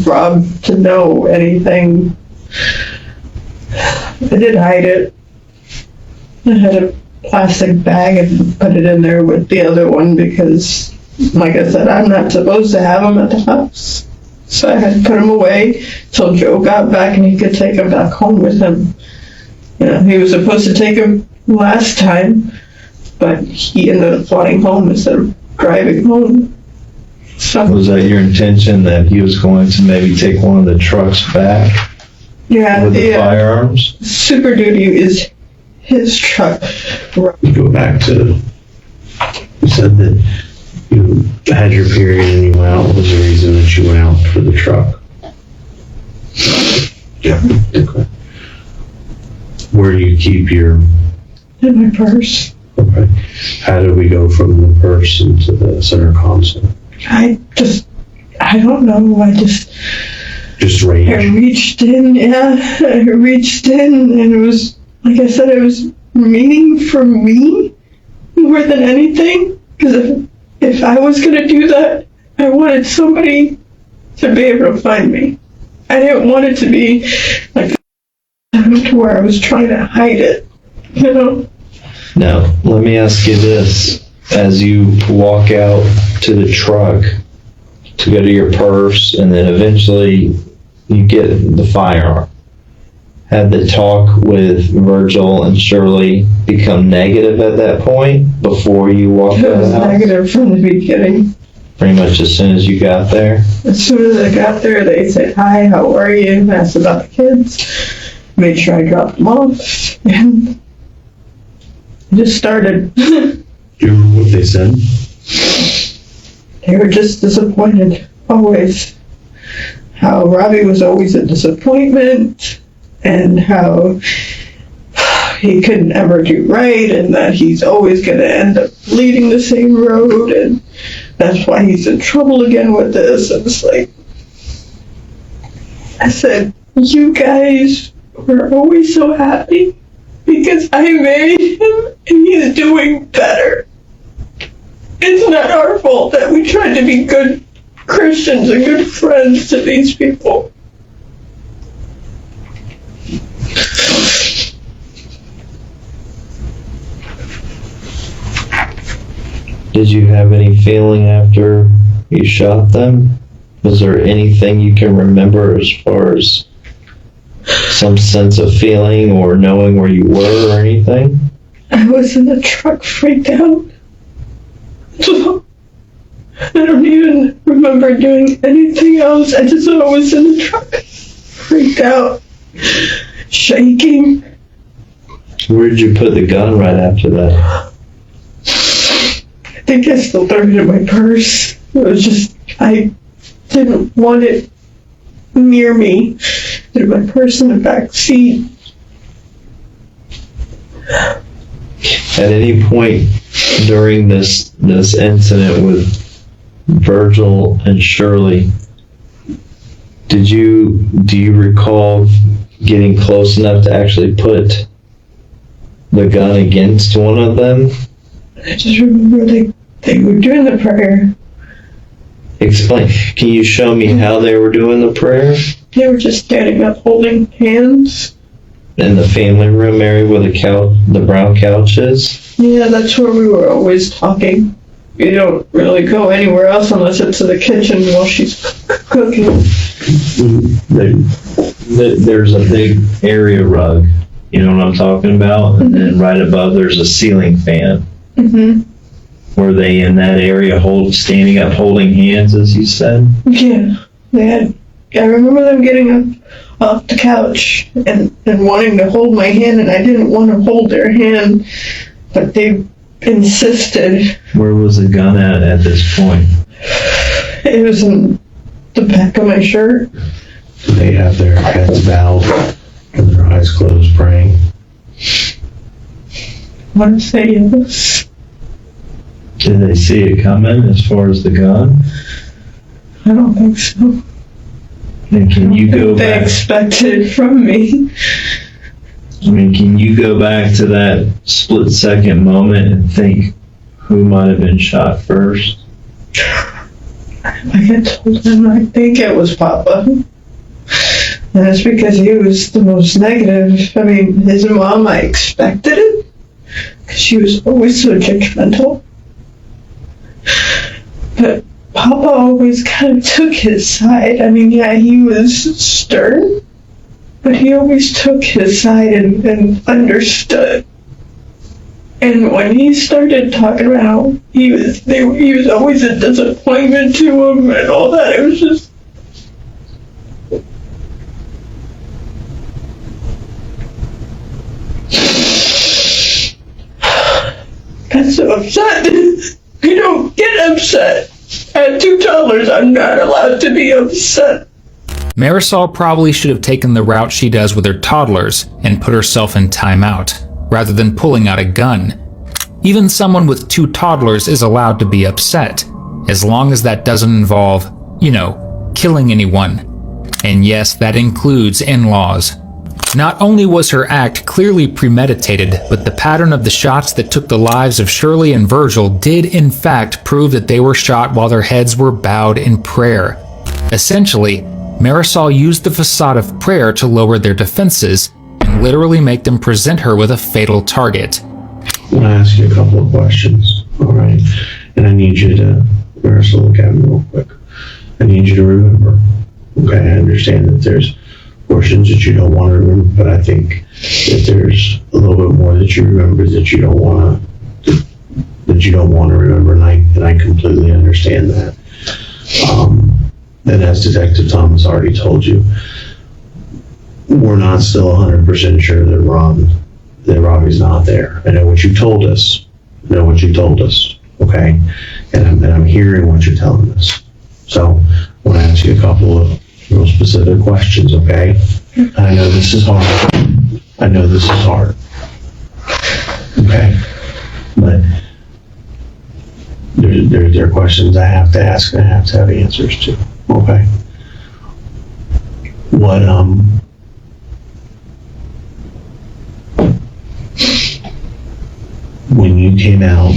Rob to know anything. I did hide it. I had a plastic bag and put it in there with the other one because, like I said, I'm not supposed to have them at the house. So I had to put them away till Joe got back and he could take them back home with him. You know, he was supposed to take them last time, but he ended up flying home instead of driving home. So, Was that your intention that he was going to maybe take one of the trucks back yeah, with the firearms? Super Duty is his truck. Go back to, you said that you had your period and you went out. What was the reason that you went out for the truck? Yeah. Okay. Where do you keep your, In my purse. okay. How do we go from the purse into the center console? I don't know. I Range. reached in, yeah. I reached in, and it was, like I said, it was meaning for me more than anything. Because if I was going to do that, I wanted somebody to be able to find me. I didn't want it to be like to where I was trying to hide it, you know? Now, let me ask you this. As you walk out to the truck to go to your purse and then eventually you get the firearm, had the talk with Virgil and Shirley become negative at that point before you walked It out of was the house? negative from the beginning. Pretty much as soon as you got there? As soon as I got there, they said, "Hi, how are you?" Asked about the kids. Made sure I dropped them off. And I just started. Do you remember what they said? They were just disappointed, always. How Robbie was always a disappointment, and how he couldn't ever do right, and that he's always going to end up leading the same road, and that's why he's in trouble again with this. And it's like, I said, you guys were always so happy because I married him and he's doing better. It's not our fault that we tried to be good Christians and good friends to these people. Did you have any feeling after you shot them? Was there anything you can remember as far as some sense of feeling or knowing where you were or anything? I was in the truck freaked out. I don't even remember doing anything else. I just know I was in the truck freaked out, shaking. Where did you put the gun right after that? I think I still threw it in my purse. It was just, I didn't want it near me. In my purse in the back seat. At any point during this incident with Virgil and Shirley, do you recall getting close enough to actually put the gun against one of them? I just remember they were doing the prayer. Explain. Can you show me how they were doing the prayer? They were just standing up holding hands. In the family room area where the brown couch is? Yeah, that's where we were always talking. We don't really go anywhere else unless it's to the kitchen while she's cooking. There's a big area rug, you know what I'm talking about? And then right above there's a ceiling fan. Mm-hmm. Were they in that area standing up holding hands, as you said? Yeah, I remember them getting up off the couch and wanting to hold my hand, and I didn't want to hold their hand, but they insisted. Where was the gun at this point? It was in the back of my shirt. They have their heads bowed and their eyes closed praying. I want to say yes. Did they see it coming as far as the gun? I don't think so. And can you go They back? expected from me. I mean, can you go back to that split-second moment and think who might have been shot first? Like I told him, I think it was Papa. And it's because he was the most negative. I mean, his mom, I expected it. Because she was always so judgmental. But Papa always kind of took his side. I mean, yeah, he was stern. But he always took his side and understood. And when he started talking about how he was always a disappointment to him and all that, it was just. Got so upset. I don't get upset. At $2, I'm not allowed to be upset. Marisol probably should have taken the route she does with her toddlers and put herself in timeout, rather than pulling out a gun. Even someone with 2 toddlers is allowed to be upset, as long as that doesn't involve, killing anyone. And yes, that includes in-laws. Not only was her act clearly premeditated, but the pattern of the shots that took the lives of Shirley and Virgil did in fact prove that they were shot while their heads were bowed in prayer. Essentially, Marisol used the facade of prayer to lower their defenses and literally make them present her with a fatal target. I want to ask you a couple of questions, all right? And I need you to, Marisol, look at me real quick. I need you to remember, okay? I understand that there's portions that you don't want to remember, but I think that there's a little bit more that you remember that you don't want to remember, and I completely understand that. And as Detective Thomas already told you, we're not still 100% sure that Robbie's not there. I know what you told us. Okay? And I'm hearing what you're telling us. So I want to ask you a couple of real specific questions, okay? I know this is hard. Okay? But there are questions I have to ask and I have to have answers to. Okay? What, when you came out,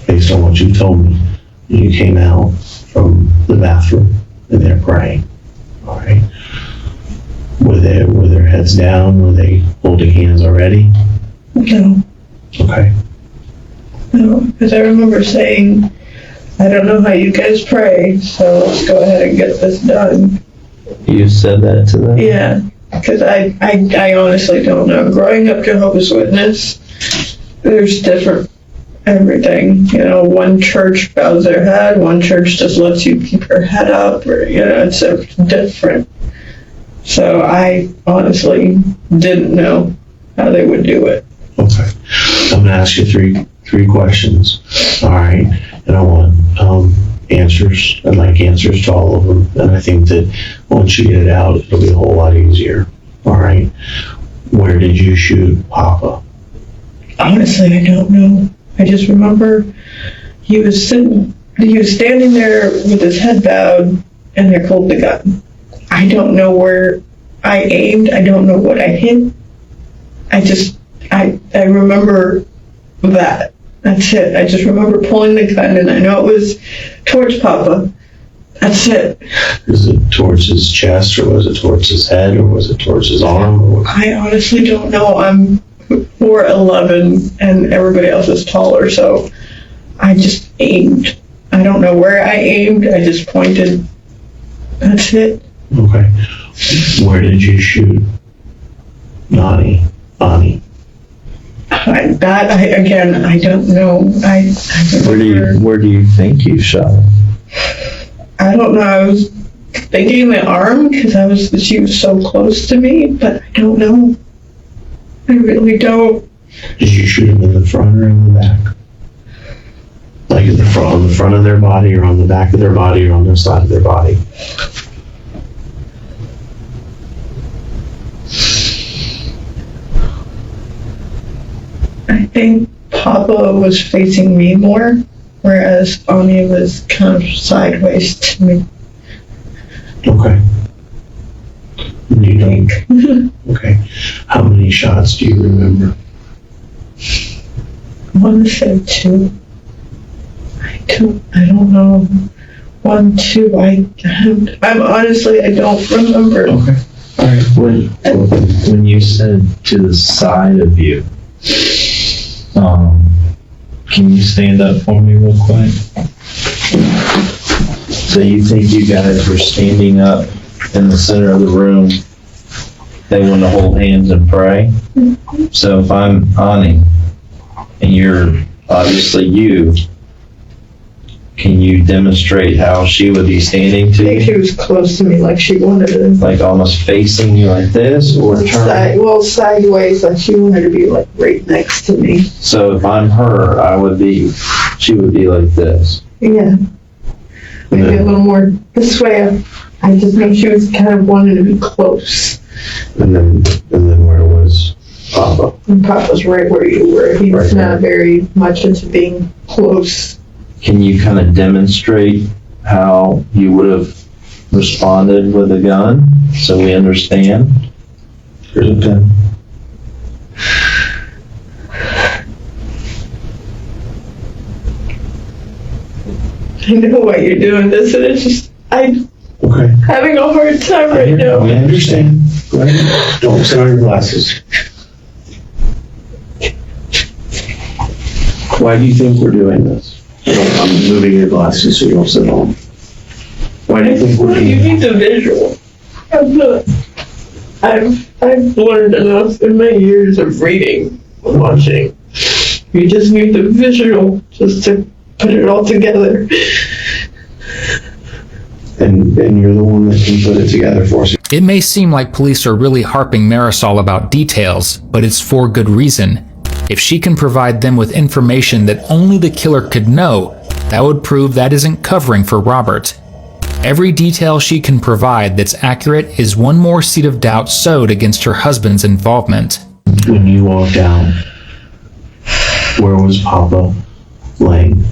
based on what you told me, you came out from the bathroom and they're praying, all right? Were their heads down? Were they holding hands already? No. Okay. No, because I remember saying, I don't know how you guys pray, so let's go ahead and get this done. You said that to them? Yeah, because I honestly don't know. Growing up Jehovah's Witness, there's different everything. One church bows their head, one church just lets you keep your head up, or, it's different. So I honestly didn't know how they would do it. Okay. I'm going to ask you three questions, all right? And I want answers. I'd like answers to all of them. And I think that once you get it out, it'll be a whole lot easier, all right? Where did you shoot Papa? Honestly, I don't know. I just remember he was standing there with his head bowed, and they pulled the gun. I don't know where I aimed. I don't know what I hit. I remember that. That's it. I just remember pulling the gun, and I know it was towards Papa. That's it. Is it towards his chest, or was it towards his head, or was it towards his arm? Or I honestly don't know. I'm 4'11", and everybody else is taller, so I just aimed. I don't know where I aimed. I just pointed. That's it. Okay. Where did you shoot Bonnie? I don't know. I remember, Where do you think you shot him? I don't know. I was thinking the arm because she was so close to me, but I don't know. I really don't. Did you shoot him in the front or in the back? Like in on the front of their body, or on the back of their body, or on the side of their body? I think Papa was facing me more, whereas Bonnie was kind of sideways to me. Okay. You don't? Okay. How many shots do you remember? I want to say 2. I don't know. 1, 2. I'm honestly, I don't remember. Okay. All right. When you said to the side of you, can you stand up for me real quick? So you think you guys were standing up in the center of the room, they want to hold hands and pray? So if I'm Ani, and you're obviously you, can you demonstrate how she would be standing I to think she you? was close to me, like she wanted to. Like almost facing you like this, or turn? Sideways, like she wanted to be like right next to me. So if I'm her, she would be like this. Yeah. Maybe a little more this way. I just knew she was kind of wanted to be close. And then where was Papa? And Papa's right where you were. He was Right not very much into being close. Can you kind of demonstrate how you would have responded with a gun so we understand? Here's a pen. I know why you're doing this, and it's just, I'm Okay. having a hard time right now. We understand. Go ahead. Don't sit on your glasses. Why do you think we're doing this? I'm moving your glasses so you don't sit on them. Why do you think we're Well, doing you this? need the visual. I've learned enough in my years of reading and watching. You just need the visual just to put it all together. And you're the one that can put it together for us. It may seem like police are really harping Marisol about details, but it's for good reason. If she can provide them with information that only the killer could know, that would prove that isn't covering for Robert. Every detail she can provide that's accurate is one more seed of doubt sowed against her husband's involvement. When you walked out, where was Papa laying?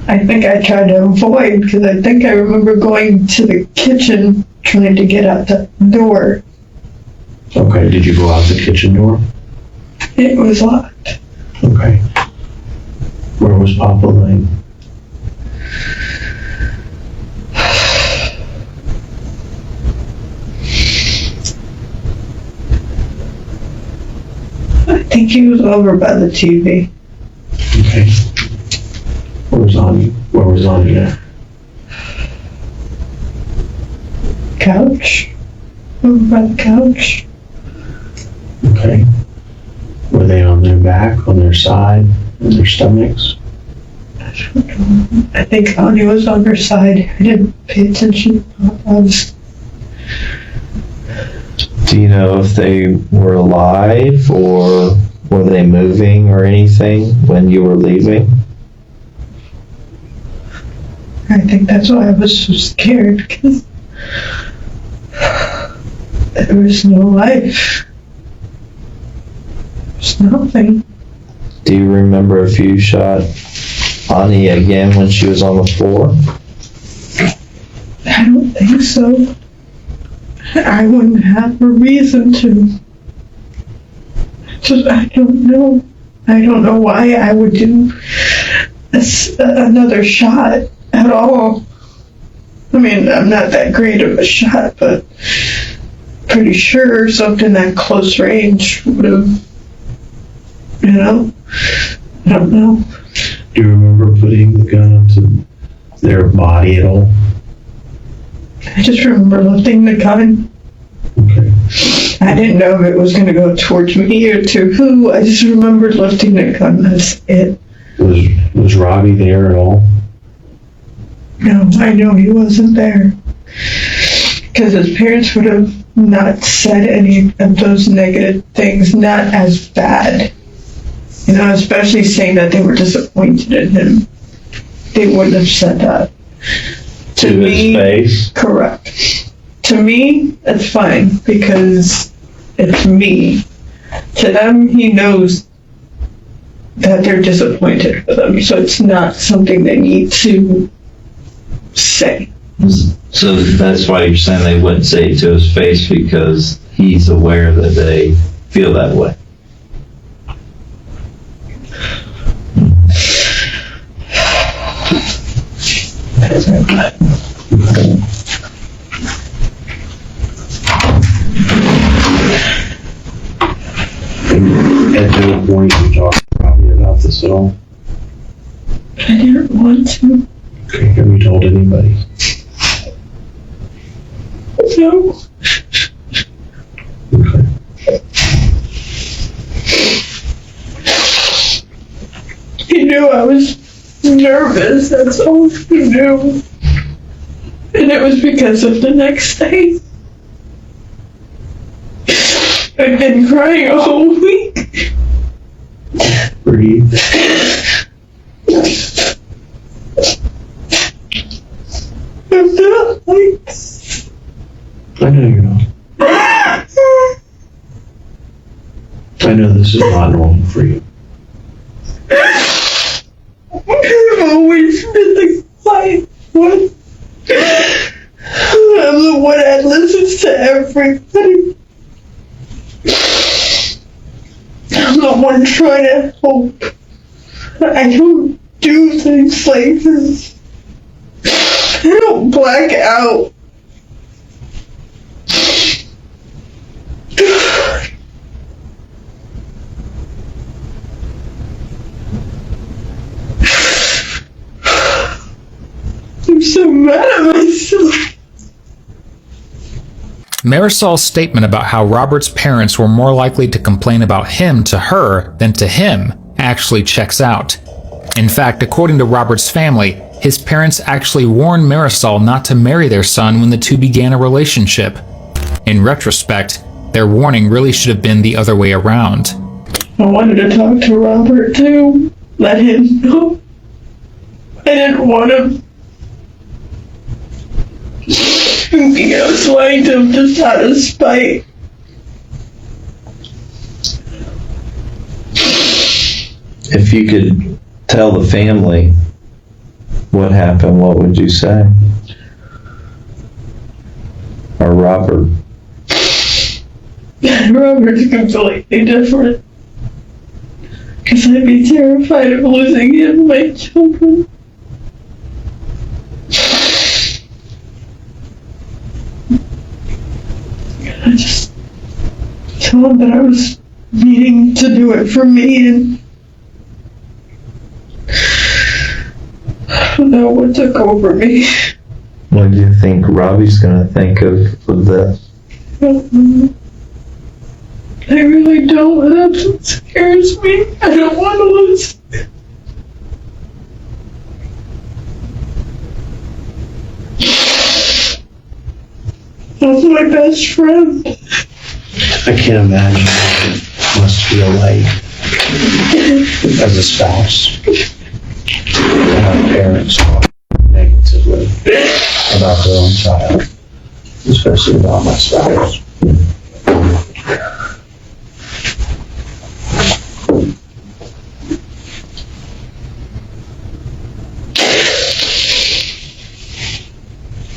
I think I tried to avoid, because I think I remember going to the kitchen trying to get out the door. Okay, did you go out the kitchen door? It was locked. Okay. Where was Papa laying? I think he was over by the TV. Okay. Where was Anya? Couch. Over by the couch. Okay. Were they on their back, on their side, on their stomachs? I think Anya was on her side. I didn't pay attention. Do you know if they were alive or were they moving or anything when you were leaving? I think that's why I was so scared, because there was no life. There's nothing. Do you remember if you shot Ani again when she was on the floor? I don't think so. I wouldn't have a reason to. I don't know. I don't know why I would do another shot at all. I mean, I'm not that great of a shot, but pretty sure something that close range would have, I don't know. Do you remember putting the gun up to their body at all? I just remember lifting the gun. Okay. I didn't know if it was going to go towards me or to who. I just remembered lifting the gun. That's it. Was Robbie there at all? No, I know he wasn't there. Because his parents would have not said any of those negative things, not as bad. Especially saying that they were disappointed in him. They wouldn't have said that. To his face? Correct. To me, that's fine, because it's me. To them, he knows that they're disappointed with him, so it's not something they need to say. So that's why you're saying they wouldn't say it to his face, because he's aware that they feel that way. At no point you talked to Robbie about this at all? I didn't want to. Okay, have you told anybody? No. Okay. He knew I was nervous, that's all he knew. And it was because of the next day. I'd been crying a whole week. Breathe. I'm I'm not like I know you're not. I know this is not normal for you. I've always been the quiet one. I'm the one that listens to everybody. I'm the one trying to help. I don't do things like this. I don't black out. I'm so mad at myself. Marisol's statement about how Robert's parents were more likely to complain about him to her than to him actually checks out. In fact, according to Robert's family, his parents actually warned Marisol not to marry their son when the two began a relationship. In retrospect, their warning really should have been the other way around. I wanted to talk to Robert too. Let him know. I didn't want him. I was lying to him just out of spite. If you could tell the family what happened, what would you say? Or Robert? Robert's completely different. Because I'd be terrified of losing him and my children. I just told him that I was needing to do it for me, and I don't know what took over me. What do you think Robbie's gonna think of this? I really don't. That's what scares me. I don't want to lose. That's my best friend. I can't imagine what it must feel like as a spouse when our parents talk negatively about their own child, especially about my spouse.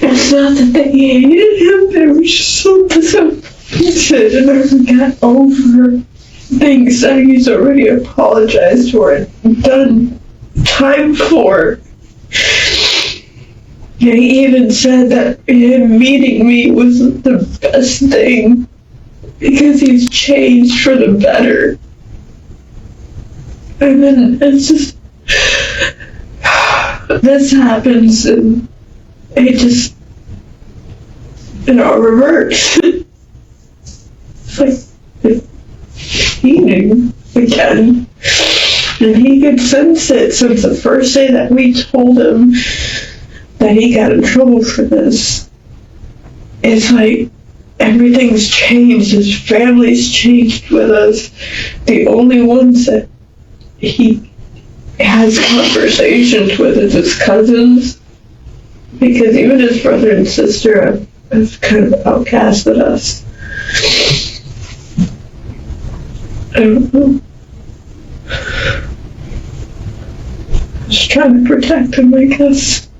It's not that they hated him, they were just so disappointed and never got over things that he's already apologized for and done time for. Yeah, he even said that him meeting me was the best thing because he's changed for the better. And then it's just, this happens and it just, reverts. It's like he knew again. And he could sense it since the first day that we told him that he got in trouble for this. It's like everything's changed. His family's changed with us. The only ones that he has conversations with is his cousins. Because even his brother and sister have kind of outcasted us. I don't know. Just trying to protect him, I guess.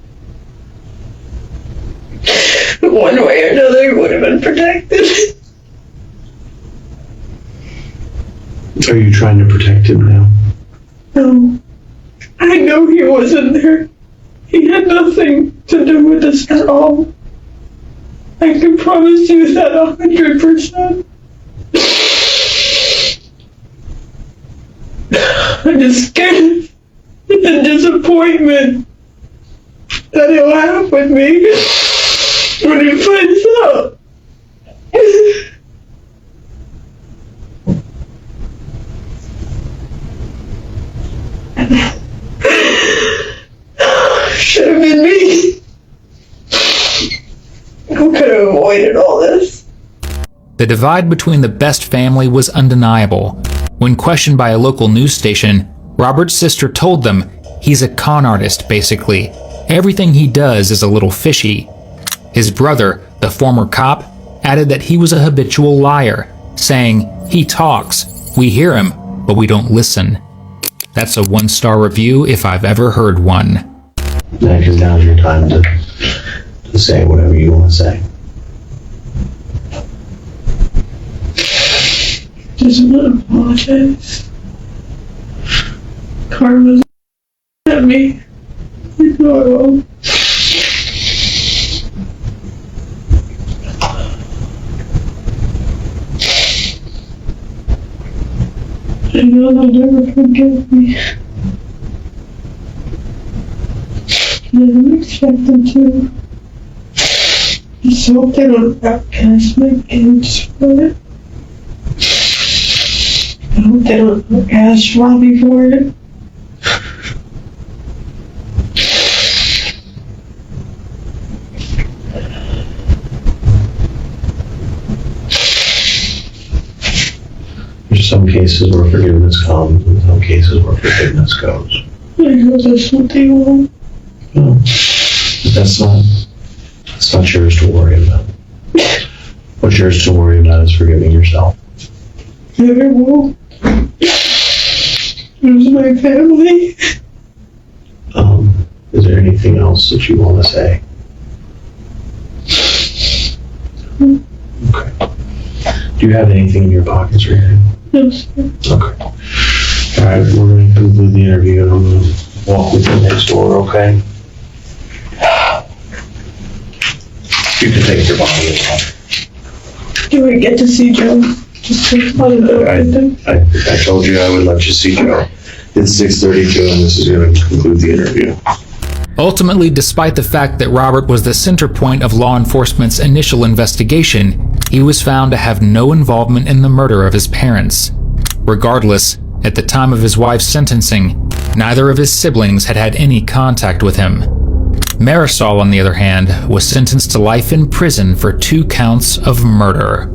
One way or another, he would have been protected. Are you trying to protect him now? No. I know he wasn't there. He had nothing to do with this at all. I can promise you that 100%. I'm just scared of the disappointment that he'll have with me when he finds out. Should have been me. Who could have avoided all this? The divide between the Best family was undeniable. When questioned by a local news station, Robert's sister told them he's a con artist, basically. Everything he does is a little fishy. His brother, the former cop, added that he was a habitual liar, saying, "He talks, we hear him, but we don't listen." That's a 1-star review if I've ever heard one. Because now's your time to say whatever you want to say. Just want to apologize. Karma's at me. You know I won't. I know they'll never forgive me. I didn't expect them to. Just hope they don't outcast my kids for it. I hope they don't outcast Robbie for it. There's some cases where forgiveness comes, and some cases where forgiveness goes. I know that's what they want. No, but that's not yours to worry about. What's yours to worry about is forgiving yourself. I won't. Lose my family. Is there anything else that you want to say? Okay. Do you have anything in your pockets or anything? No, sir. Okay. All right, we're going to conclude the interview, and I'm going to walk with you next door, okay? You can take your bottle as well. Do I get to see Joe? Just one of the I told you I would let you see Joe. It's 6:32, and this is going to conclude the interview. Ultimately, despite the fact that Robert was the center point of law enforcement's initial investigation, he was found to have no involvement in the murder of his parents. Regardless, at the time of his wife's sentencing, neither of his siblings had had any contact with him. Marisol, on the other hand, was sentenced to life in prison for 2 counts of murder.